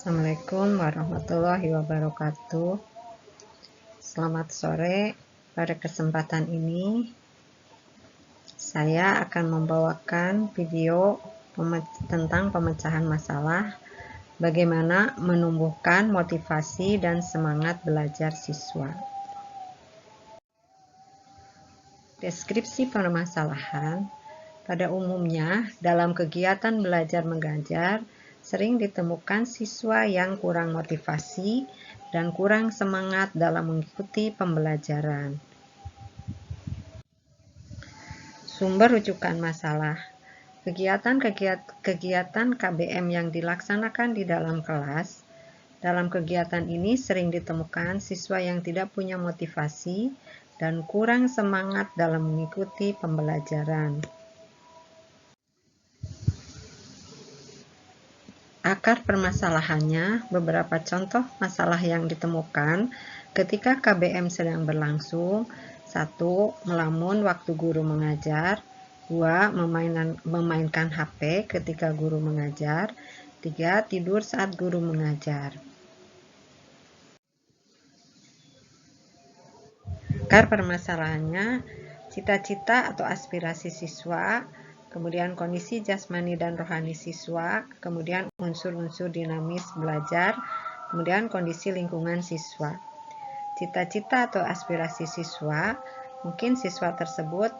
Assalamualaikum warahmatullahi wabarakatuh. Selamat sore. Pada kesempatan ini saya akan membawakan video tentang pemecahan masalah, bagaimana menumbuhkan motivasi dan semangat belajar siswa. Deskripsi permasalahan. Pada umumnya, dalam kegiatan belajar mengajar, sering ditemukan siswa yang kurang motivasi dan kurang semangat dalam mengikuti pembelajaran. Sumber rujukan masalah. Kegiatan KBM yang dilaksanakan di dalam kelas. Dalam kegiatan ini sering ditemukan siswa yang tidak punya motivasi dan kurang semangat dalam mengikuti pembelajaran. Akar permasalahannya, beberapa contoh masalah yang ditemukan ketika KBM sedang berlangsung. 1. Melamun waktu guru mengajar. 2. Memainkan HP ketika guru mengajar. 3. Tidur saat guru mengajar. Akar permasalahannya, cita-cita atau aspirasi siswa, kemudian kondisi jasmani dan rohani siswa, kemudian unsur-unsur dinamis belajar, kemudian kondisi lingkungan siswa. Cita-cita atau aspirasi siswa, mungkin siswa tersebut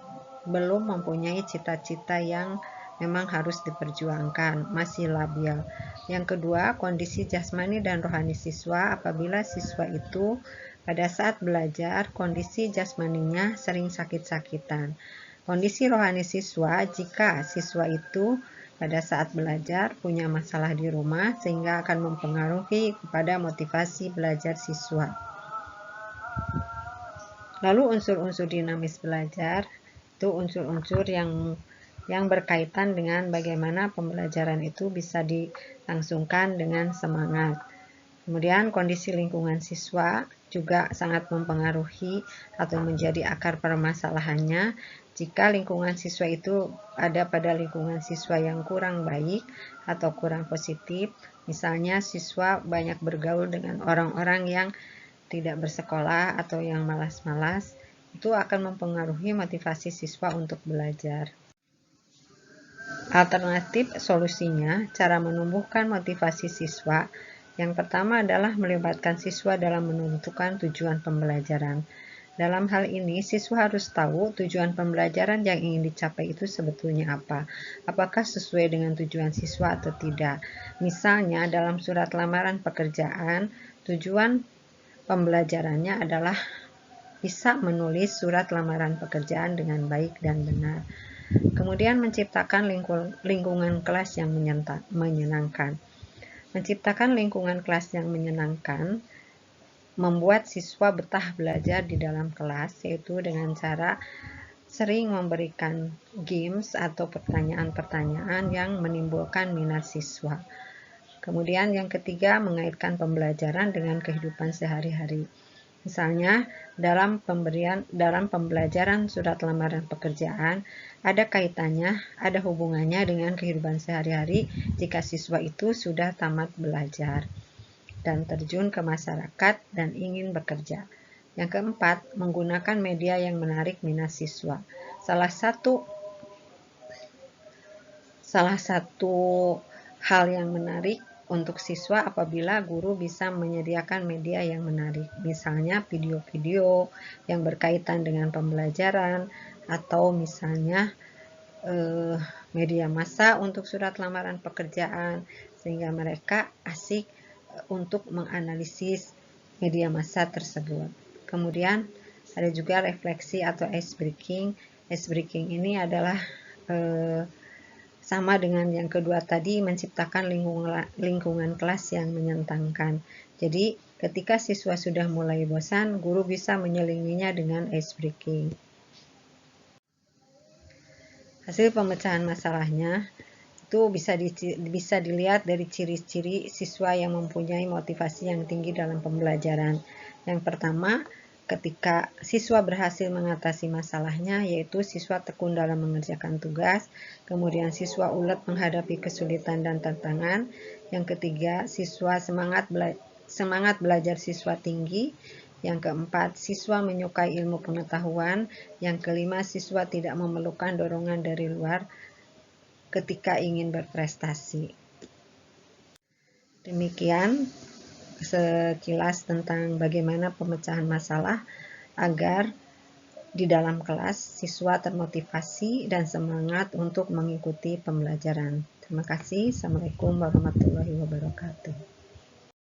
belum mempunyai cita-cita yang memang harus diperjuangkan, masih labil. Yang kedua, kondisi jasmani dan rohani siswa, apabila siswa itu pada saat belajar, kondisi jasmaninya sering sakit-sakitan. Kondisi rohani siswa, jika siswa itu pada saat belajar punya masalah di rumah, sehingga akan mempengaruhi kepada motivasi belajar siswa. Lalu unsur-unsur dinamis belajar, itu unsur-unsur yang berkaitan dengan bagaimana pembelajaran itu bisa dilangsungkan dengan semangat. Kemudian kondisi lingkungan siswa juga sangat mempengaruhi atau menjadi akar permasalahannya. Jika lingkungan siswa itu ada pada lingkungan siswa yang kurang baik atau kurang positif, misalnya siswa banyak bergaul dengan orang-orang yang tidak bersekolah atau yang malas-malas, itu akan mempengaruhi motivasi siswa untuk belajar. Alternatif solusinya, cara menumbuhkan motivasi siswa, yang pertama adalah melibatkan siswa dalam menentukan tujuan pembelajaran. Dalam hal ini, siswa harus tahu tujuan pembelajaran yang ingin dicapai itu sebetulnya apa. Apakah sesuai dengan tujuan siswa atau tidak. Misalnya, dalam surat lamaran pekerjaan, tujuan pembelajarannya adalah bisa menulis surat lamaran pekerjaan dengan baik dan benar. Kemudian menciptakan lingkungan kelas yang menyenangkan. Menciptakan lingkungan kelas yang menyenangkan membuat siswa betah belajar di dalam kelas, yaitu dengan cara sering memberikan games atau pertanyaan-pertanyaan yang menimbulkan minat siswa. Kemudian yang ketiga, mengaitkan pembelajaran dengan kehidupan sehari-hari. Misalnya, dalam pembelajaran surat lamaran pekerjaan, ada kaitannya, ada hubungannya dengan kehidupan sehari-hari jika siswa itu sudah tamat belajar dan terjun ke masyarakat dan ingin bekerja. Yang keempat, menggunakan media yang menarik minat siswa. Salah satu hal yang menarik untuk siswa apabila guru bisa menyediakan media yang menarik, misalnya video-video yang berkaitan dengan pembelajaran, atau misalnya media massa untuk surat lamaran pekerjaan, sehingga mereka asik untuk menganalisis media massa tersebut. Kemudian ada juga refleksi atau ice breaking. Ice breaking ini adalah sama dengan yang kedua tadi, menciptakan lingkungan kelas yang menyenangkan. Jadi, ketika siswa sudah mulai bosan, guru bisa menyelinginya dengan ice breaking. Hasil pemecahan masalahnya itu bisa dilihat dari ciri-ciri siswa yang mempunyai motivasi yang tinggi dalam pembelajaran. Yang pertama, ketika siswa berhasil mengatasi masalahnya, yaitu siswa tekun dalam mengerjakan tugas, kemudian siswa ulet menghadapi kesulitan dan tantangan, yang ketiga siswa semangat belajar siswa tinggi, yang keempat siswa menyukai ilmu pengetahuan, yang kelima siswa tidak memerlukan dorongan dari luar ketika ingin berprestasi. Demikian sekilas tentang bagaimana pemecahan masalah agar di dalam kelas siswa termotivasi dan semangat untuk mengikuti pembelajaran. Terima kasih. Assalamualaikum warahmatullahi wabarakatuh.